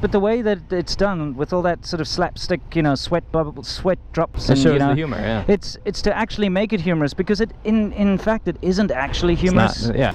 but the way that it's done with all that sort of slapstick, you know, sweat bubbles, sweat drops, It and shows you know, the humor, yeah. It's to actually make it humorous, because it in fact it isn't actually humorous. It's not, yeah.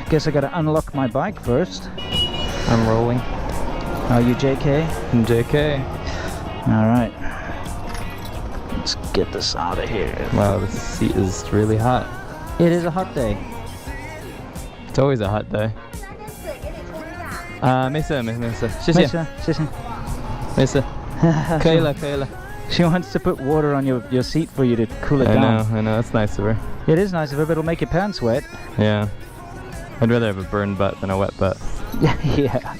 Guess I gotta unlock my bike first. I'm rolling. Are you JK? I'm JK. Alright. Let's get this out of here. Wow, this seat is really hot. It is a hot day. It's always a hot day. 没事，谢谢。谢谢。没事。可以了，可以了。She wants to put water on your seat for you to cool it I down. know, that's nice of her. It is nice of her, but it'll make your pants wet. Yeah. I'd rather have a burned butt than a wet butt. Yeah.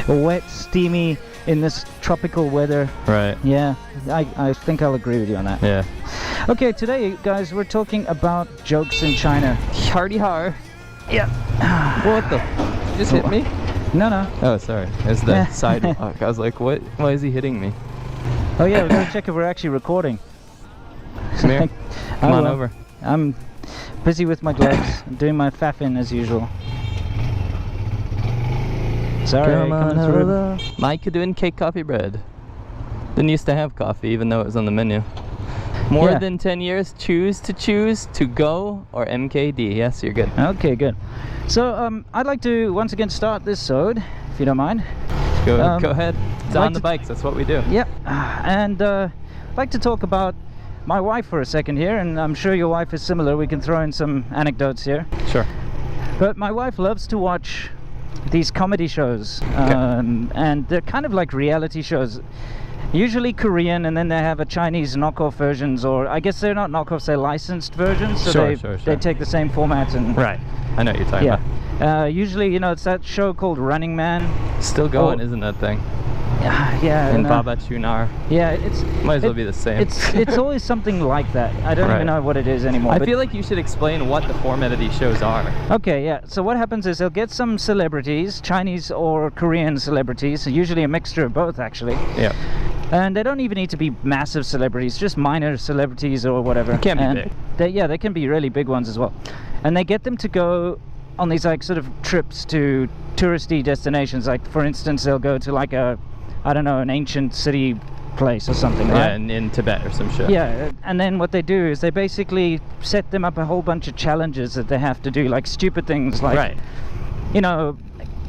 Wet, steamy, in this tropical weather. Right. Yeah, I think I'll agree with you on that. Yeah. Okay, today, guys, we're talking about jokes in China. Hardy har. Yeah. What the? You just hit me? No. Oh, sorry. It's the sidewalk. I was like, what? Why is he hitting me? Oh yeah, we gotta check if we're actually recording. Come here. Come on over. I'm busy with my gloves, doing my faffing as usual. Sorry, coming through. Mike doing cake, coffee, bread. Didn't used to have coffee, even though it was on the menu. More than 10 years, choose to go or MKD. Yes, you're good. Okay, good. So I'd like to once again start this sode, if you don't mind. Go ahead. It's on the bikes. That's what we do. Yep. And I'd like to talk about my wife for a second here, and I'm sure your wife is similar. We can throw in some anecdotes here. Sure. But my wife loves to watch these comedy shows, and they're kind of like reality shows. Usually Korean, and then they have a Chinese knockoff versions, or I guess they're not knockoffs, they're licensed versions. So they take the same format and... Right. I know what you're talking about. Usually, you know, it's that show called Running Man. Still going, isn't that thing? Yeah. And Baba Chunar. Yeah, it's... Might as well be the same. It's always something like that. I don't even know what it is anymore. I feel like you should explain what the format of these shows are. Okay, yeah. So what happens is they'll get some celebrities, Chinese or Korean celebrities, usually a mixture of both, actually. Yeah. And they don't even need to be massive celebrities, just minor celebrities or whatever. They can be big. They can be really big ones as well. And they get them to go on these like sort of trips to touristy destinations. Like, for instance, they'll go to like a, I don't know, an ancient city place or something, right? Yeah, in Tibet or some shit. Yeah, and then what they do is they basically set them up a whole bunch of challenges that they have to do, like stupid things like, you know,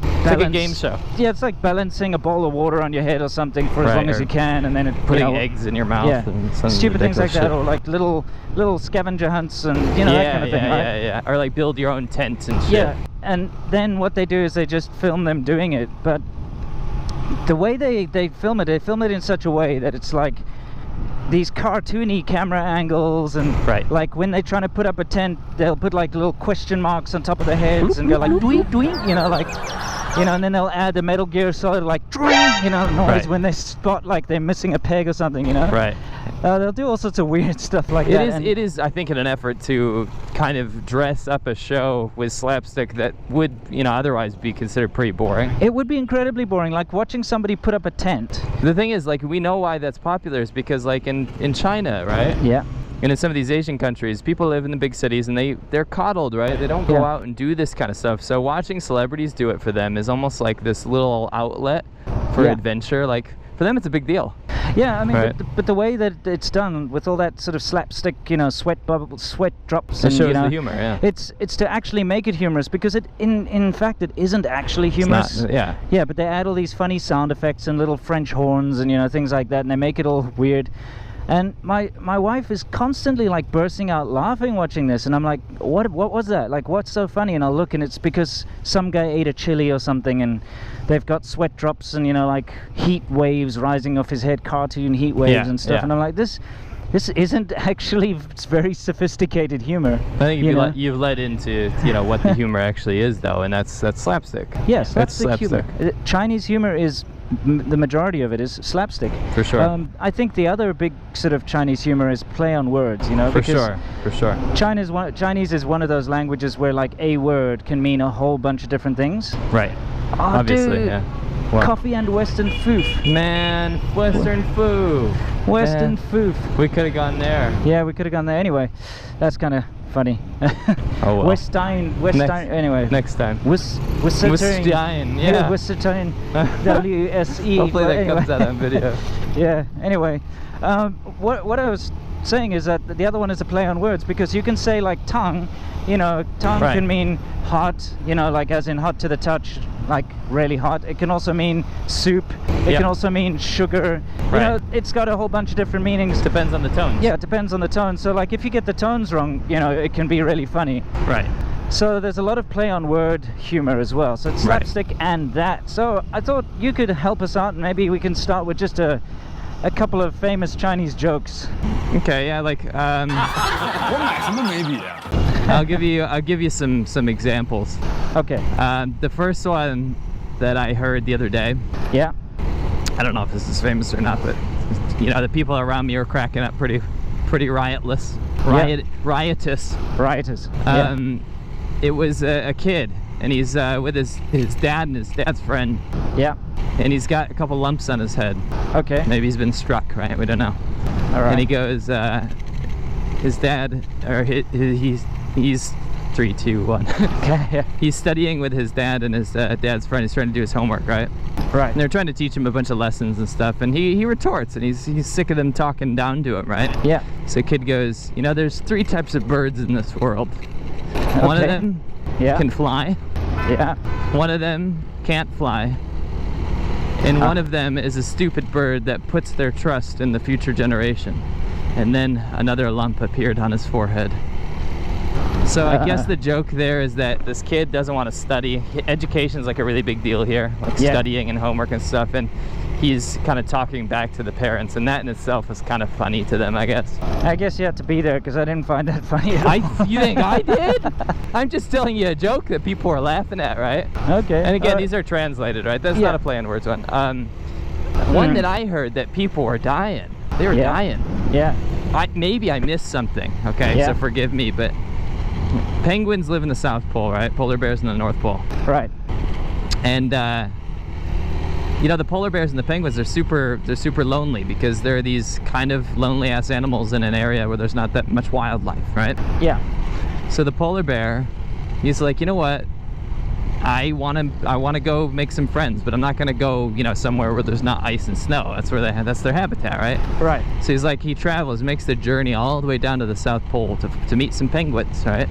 it's like a game show. Yeah, it's like balancing a bowl of water on your head or something for as long as you can, and then putting eggs in your mouth. Yeah, and some stupid things like that, shit. or like little scavenger hunts and that kind of thing, right? Yeah. Or like build your own tent and shit. Yeah, and then what they do is they just film them doing it, but the way they film it in such a way that it's like these cartoony camera angles, and like when they're trying to put up a tent, they'll put like little question marks on top of their heads and go like dwee dwee, you know, like, you know, and then they'll add the Metal Gear Solid like dwee, you know, noise when they spot like they're missing a peg or something, you know. Right. They'll do all sorts of weird stuff like that. It is, I think, in an effort to kind of dress up a show with slapstick that would, you know, otherwise be considered pretty boring. It would be incredibly boring, like watching somebody put up a tent. The thing is, like, we know why that's popular is because, like, in China, right? Yeah. And in some of these Asian countries, people live in the big cities and they're coddled, right? They don't go out and do this kind of stuff. So watching celebrities do it for them is almost like this little outlet for adventure. Like, for them, it's a big deal. Yeah, I mean, but the way that it's done with all that sort of slapstick, you know, sweat bubbles, sweat drops, and shows the humor. Yeah. It's to actually make it humorous, because it in fact it isn't actually humorous. It's not, yeah, but they add all these funny sound effects and little French horns and, you know, things like that, and they make it all weird. And my wife is constantly like bursting out laughing watching this, and I'm like, what was that? Like, what's so funny? And I'll look, and it's because some guy ate a chili or something, and they've got sweat drops and, you know, like heat waves rising off his head, cartoon heat waves and stuff. And I'm like, this isn't actually very sophisticated humor. I think you've led into, you know, what the humor actually is, though, and that's slapstick. Yes, that's slapstick. Humor. Chinese humor is, the majority of it is slapstick. For sure. I think the other big sort of Chinese humor is play on words, you know. For sure. Chinese is one of those languages where like a word can mean a whole bunch of different things. Right. Obviously, dude, yeah. What? Coffee and Western foof. Man, Western food. Western Man. foof. We could have gone there. Yeah, we could have gone there anyway. That's kind of funny. Oh well. Weststein, anyway. Next time. Weststein. Yeah. Weststein. W-S-E. Hopefully that anyway. comes out on video. Yeah, anyway. What I was saying is that the other one is a play on words, because you can say like tongue, you know, tongue Right. can mean hot, you know, like as in hot to the touch, like really hot. It can also mean soup. It Yeah. can also mean sugar. You Right. know, it's got a whole bunch of different meanings. Depends on the tones. Yeah, it depends on the tone. So like if you get the tones wrong, you know, it can be really funny. Right. So there's a lot of play on word humor as well. So it's Right. slapstick and that. So I thought you could help us out, and maybe we can start with just a couple of famous Chinese jokes. Okay, yeah, like I'll give you some examples. Okay. The first one that I heard the other day, Yeah. I don't know if this is famous or not, but you know, the people around me were cracking up pretty riotous. Riotous. Yeah. It was a kid, and he's with his dad and his dad's friend, Yeah. and he's got a couple lumps on his head. Okay. Maybe he's been struck, right? We don't know. All right. And he goes, his dad, or he's 3, 2, 1. Okay. Yeah. He's studying with his dad and his dad's friend. He's trying to do his homework, right? Right. And they're trying to teach him a bunch of lessons and stuff, and he retorts, and he's sick of them talking down to him, right? Yeah. So the kid goes, you know, there's 3 types of birds in this world. One of Okay. them Yeah. can fly, Yeah. one of them can't fly, and one of them is a stupid bird that puts their trust in the future generation. And then another lump appeared on his forehead. So I guess the joke there is that this kid doesn't want to study. Education's like a really big deal here, like Yeah. studying and homework and stuff, and he's kind of talking back to the parents, and that in itself is kind of funny to them, I guess. I guess you had to be there because I didn't find that funny. You think I did? I'm just telling you a joke that people are laughing at, right? Okay. And again, all right. these are translated, right? That's Yeah. not a play on words one. One that I heard that people were dying. They were Yeah. dying. Yeah. Maybe I missed something, okay? Yeah. So forgive me, but penguins live in the South Pole, right? Polar bears in the North Pole. Right. And you know, the polar bears and the penguins, they're super lonely because they're these kind of lonely ass animals in an area where there's not that much wildlife, right? Yeah. So the polar bear, he's like, you know what? I want to go make some friends, but I'm not going to go, you know, somewhere where there's not ice and snow. That's where that's their habitat, right? Right. So he's like, he travels, makes the journey all the way down to the South Pole to meet some penguins, right?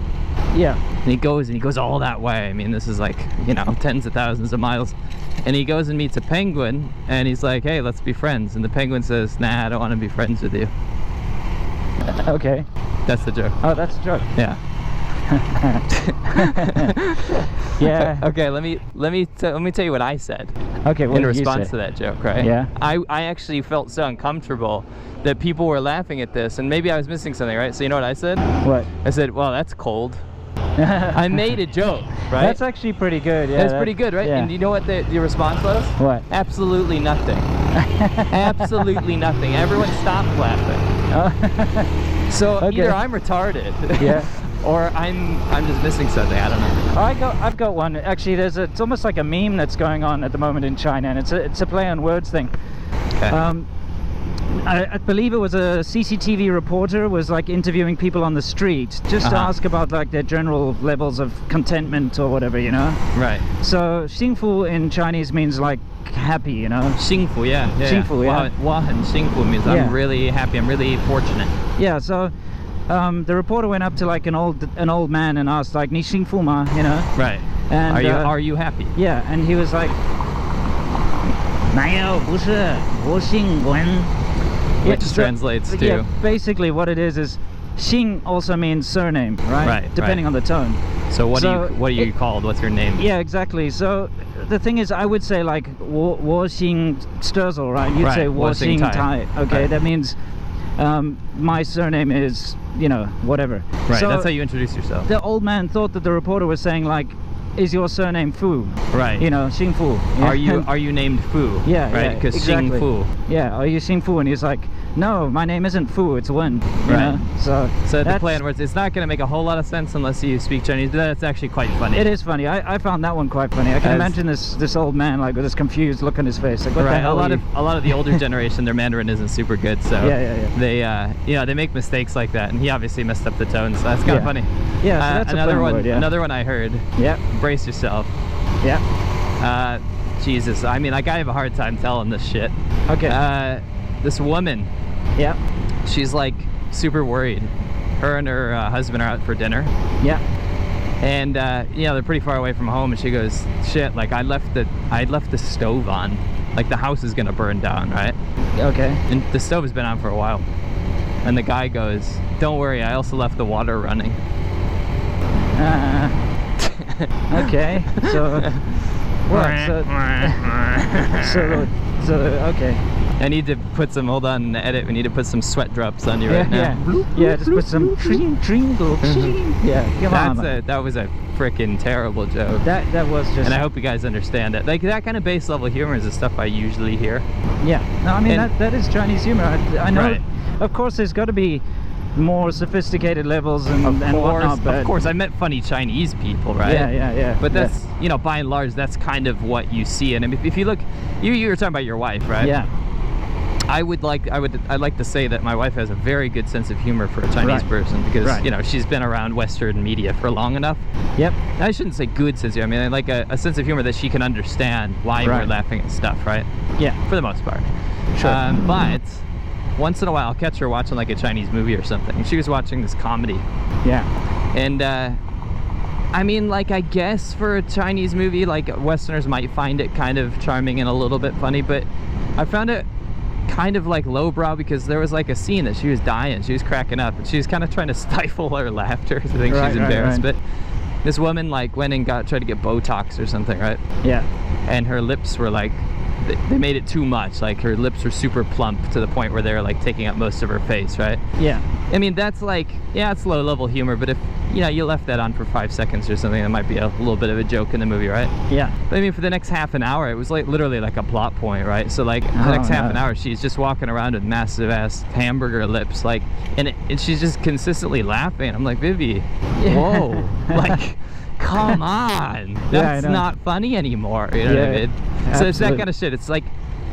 Yeah. And he goes all that way. I mean, this is like, you know, tens of thousands of miles. And he goes and meets a penguin, and he's like, hey, let's be friends. And the penguin says, nah, I don't want to be friends with you. Okay. That's the joke. Oh, that's a joke. Yeah. Yeah. Okay, let me tell you what I said. Okay. What in did you response say? to that joke, right? Yeah. I actually felt so uncomfortable that people were laughing at this, and maybe I was missing something, right? So you know what I said? What? I said, well, that's cold. I made a joke, right? That's actually pretty good. Yeah. That's pretty good, right? Yeah. And you know what the response was? What? Absolutely nothing. Absolutely nothing. Everyone stopped laughing. So Okay. either I'm retarded, Yeah. or I'm just missing something. I don't know. I've got one. Actually, it's almost like a meme that's going on at the moment in China, and it's a play on words thing. Okay. I believe it was a CCTV reporter was like interviewing people on the street just to ask about like their general levels of contentment or whatever, you know. Right. So 幸福 in Chinese means like happy, you know. 幸福, yeah. 幸福, yeah. 我很幸福 means Yeah. I'm really happy. I'm really fortunate. Yeah. So the reporter went up to like an old man and asked like 你幸福吗, you know. Right. And Are you happy? Yeah, and he was like 没有不是我姓文. Which translates to... Yeah, basically what it is Xing also means surname, right? Right, Depending on the tone. So what are you called? What's your name? Yeah, exactly. So the thing is, I would say like 我姓 Sturzel, right? You'd say 我姓 Tai. Okay, right. That means my surname is, you know, whatever. Right, so that's how you introduce yourself. the old man thought that the reporter was saying like, is your surname Fu? Right. You know, Xing Fu. Are you named Fu? Yeah, right? yeah, Because exactly. Xing Fu. Yeah, are you Xing Fu? And he's like, no, my name isn't Fu, it's Wen. You Right. know? So the play on words, it's not going to make a whole lot of sense unless you speak Chinese, but that's actually quite funny. It is funny. I found that one quite funny. I can imagine this old man like with this confused look on his face. Like, what the hell? A lot of the older generation, their Mandarin isn't super good, so yeah. they make mistakes like that, and he obviously messed up the tone, so that's kind of funny. Yeah, so that's another one. word, yeah. Another one I heard. Yeah. Brace yourself. Yeah. Jesus, I mean, like I have a hard time telling this shit. Okay. This woman. Yeah. She's like super worried. Her and her husband are out for dinner. Yeah. And they're pretty far away from home, and she goes, shit, like I left the stove on, like the house is gonna burn down, right? Okay. And the stove has been on for a while, and the guy goes, don't worry, I also left the water running. Okay, so what? So okay. I need to put some, hold on, in the edit, we need to put some sweat drops on you right now. Yeah, just put some tringle. Yeah, come on. That was a freaking terrible joke. That was just. And I hope you guys understand it. Like that kind of base level humor is the stuff I usually hear. Yeah, no, I mean that is Chinese humor. I know. Right. Of course, there's got to be more sophisticated levels and whatnot. But of course, I meant funny Chinese people, right? Yeah. But that's by and large, that's kind of what you see. And if you look, you were talking about your wife, right? Yeah. I'd like to say that my wife has a very good sense of humor for a Chinese person, because she's been around Western media for long enough. Yep. I shouldn't say good sense of humor. I mean, like a sense of humor that she can understand why we're laughing at stuff, right? Yeah. For the most part. Sure. But once in a while, I'll catch her watching like a Chinese movie or something. And she was watching this comedy. Yeah. And I mean, like, I guess for a Chinese movie, like Westerners might find it kind of charming and a little bit funny, but I found it kind of like lowbrow, because there was like a scene that she was dying, she was cracking up, and she was kind of trying to stifle her laughter. I think she's embarrassed, but this woman like went and tried to get Botox or something, right? Yeah. And her lips were like, they made it too much. Like her lips were super plump to the point where they were like taking up most of her face, right? Yeah. I mean, that's like, yeah, it's low level humor, but if you left that on for 5 seconds or something, that might be a little bit of a joke in the movie, right? Yeah. But I mean, for the next half an hour, it was like literally like a plot point, right? So like the next half an hour, she's just walking around with massive ass hamburger lips, like, and she's just consistently laughing. I'm like, Vivi, whoa, like, come on, that's not funny anymore. You know what I mean? So it's that kind of shit. It's like,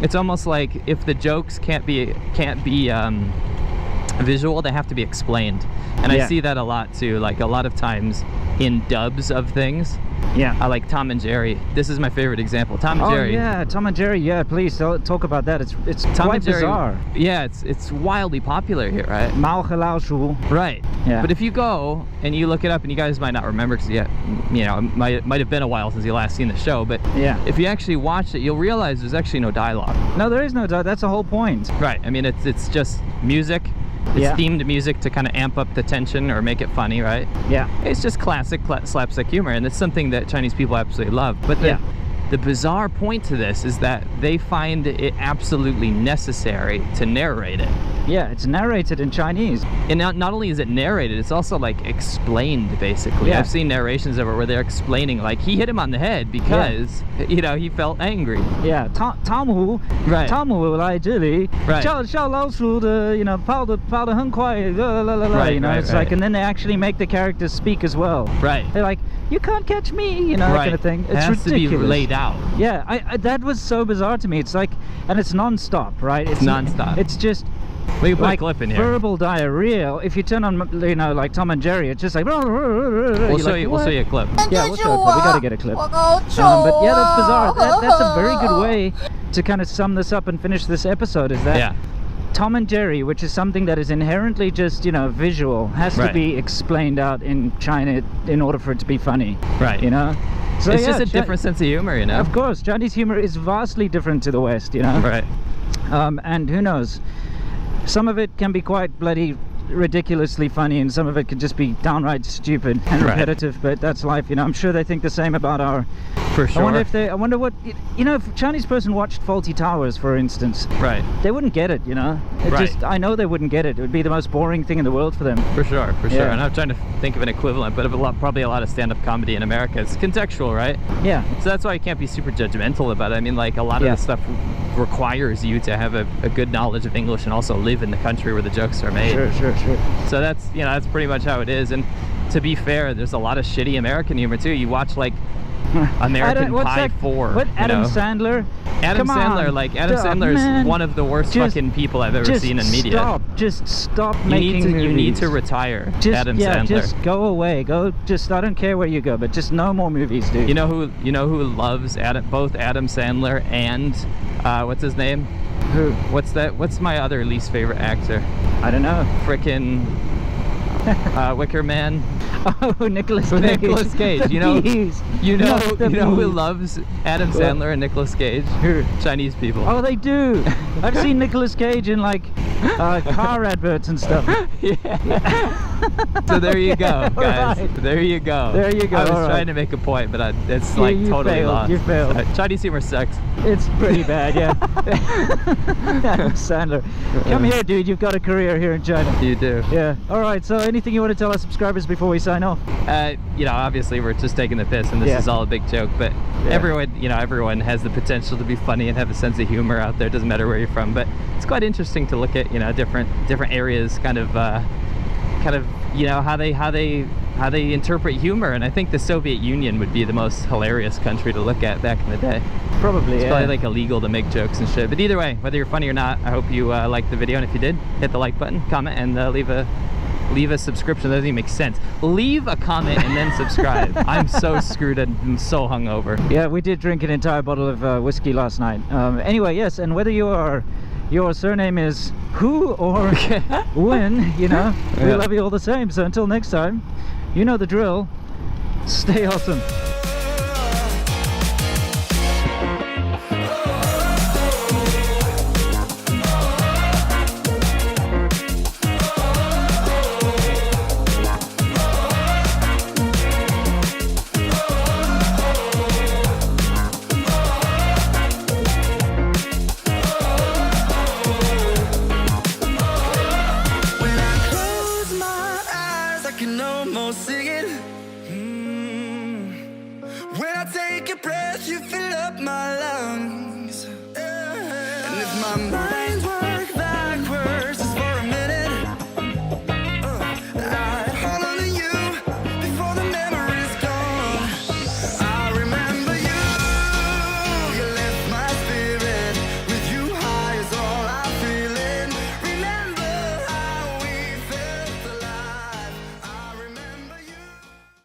it's almost like if the jokes can't be visual, they have to be explained. And I see that a lot too, like a lot of times in dubs of things. Yeah. I like Tom and Jerry. This is my favorite example. Tom and Jerry. Oh yeah, Tom and Jerry. Yeah, please talk about that. It's Tom quite and Jerry, bizarre. Yeah, it's wildly popular here, right? Mao He Lao Shu. Right. Yeah. But if you go and you look it up, and you guys might not remember, because it might have been a while since you last seen the show, but if you actually watch it, you'll realize there's actually no dialogue. No, there is no dialogue. That's the whole point. Right. I mean, it's just music. It's themed music to kind of amp up the tension or make it funny, right? Yeah. It's just classic slapstick humor, and it's something that Chinese people absolutely love. But the bizarre point to this is that they find it absolutely necessary to narrate it. Yeah, it's narrated in Chinese. And not only is it narrated, it's also like explained, basically. Yeah. I've seen narrations of it where they're explaining, like, he hit him on the head because, he felt angry. Yeah, 汤姆 Right. 汤姆来这里 Right. 小老鼠的 跑得很快 it's like, and then they actually make the characters speak as well. Right. They're like, you can't catch me, that kind of thing. It's has ridiculous. to be laid out. Yeah, I that was so bizarre to me. It's like, and it's non-stop, right? It's non-stop. It's just we can put like a clip in here. Verbal diarrhea. If you turn on, like Tom and Jerry, it's just like. We'll show you a clip. Yeah, we'll show a clip. We gotta get a clip. But yeah, that's bizarre. That's a very good way to kind of sum this up and finish this episode. Is that Tom and Jerry, which is something that is inherently just visual, has to be explained out in China in order for it to be funny. Right. So it's just a different sense of humor, Of course, Chinese humor is vastly different to the West, Right. And who knows? Some of it can be quite bloody ridiculously funny, and some of it could just be downright stupid and repetitive. But that's life, I'm sure they think the same about our. For sure. I wonder what if a Chinese person watched Faulty Towers, for instance. Right. They wouldn't get it, I know they wouldn't get it. It would be the most boring thing in the world for them. For sure. And I'm trying to think of an equivalent, but probably a lot of stand-up comedy in America. It's contextual, right? Yeah. So that's why you can't be super judgmental about it. I mean, like a lot of the stuff requires you to have a good knowledge of English and also live in the country where the jokes are made. Sure. So that's, you know, that's pretty much how it is. And to be fair, there's a lot of shitty American humor too. You watch like American Pie 4. What, Adam Sandler? Adam Sandler, like Adam Sandler is one of the worst fucking people I've ever seen in media. Just stop making movies. You need to retire, Adam Sandler. Just go away. I don't care where you go, but just no more movies, dude. You know who loves both Adam Sandler and what's his name? Who? What's my other least favorite actor? I don't know. Frickin' Wicker Man. Oh, Nicolas Cage. Nicolas Cage. You know who loves Adam Sandler and Nicolas Cage? Who? Chinese people. Oh, they do. I've seen Nicolas Cage in like car adverts and stuff. Yeah. So there you go, guys. Right. There you go. There you go. I was trying to make a point, but it's like totally failed. lost. You failed. Chinese humor sucks. It's pretty bad, yeah. Adam Sandler. Come here, dude. You've got a career here in China. You do. Yeah. All right. So anything you want to tell our subscribers before we sign off? You know, obviously we're just taking the piss and this is all a big joke, but everyone has the potential to be funny and have a sense of humor out there. It doesn't matter where you're from, but it's quite interesting to look at, you know, different areas, kind of you know, how they interpret humor. And I think the Soviet Union would be the most hilarious country to look at back in the day. Probably, it's probably like illegal to make jokes and shit. But either way, whether you're funny or not, I hope you liked the video, and if you did, hit the like button, comment, and leave a subscription. That doesn't even make sense. Leave a comment and then subscribe. I'm so screwed and I'm so hungover. Yeah, we did drink an entire bottle of whiskey last night. Anyway, yes, and whether your surname is Who or When, you know, we love you all the same. So until next time, you know the drill. Stay awesome. When I take a breath, you fill up my lungs. And if my mind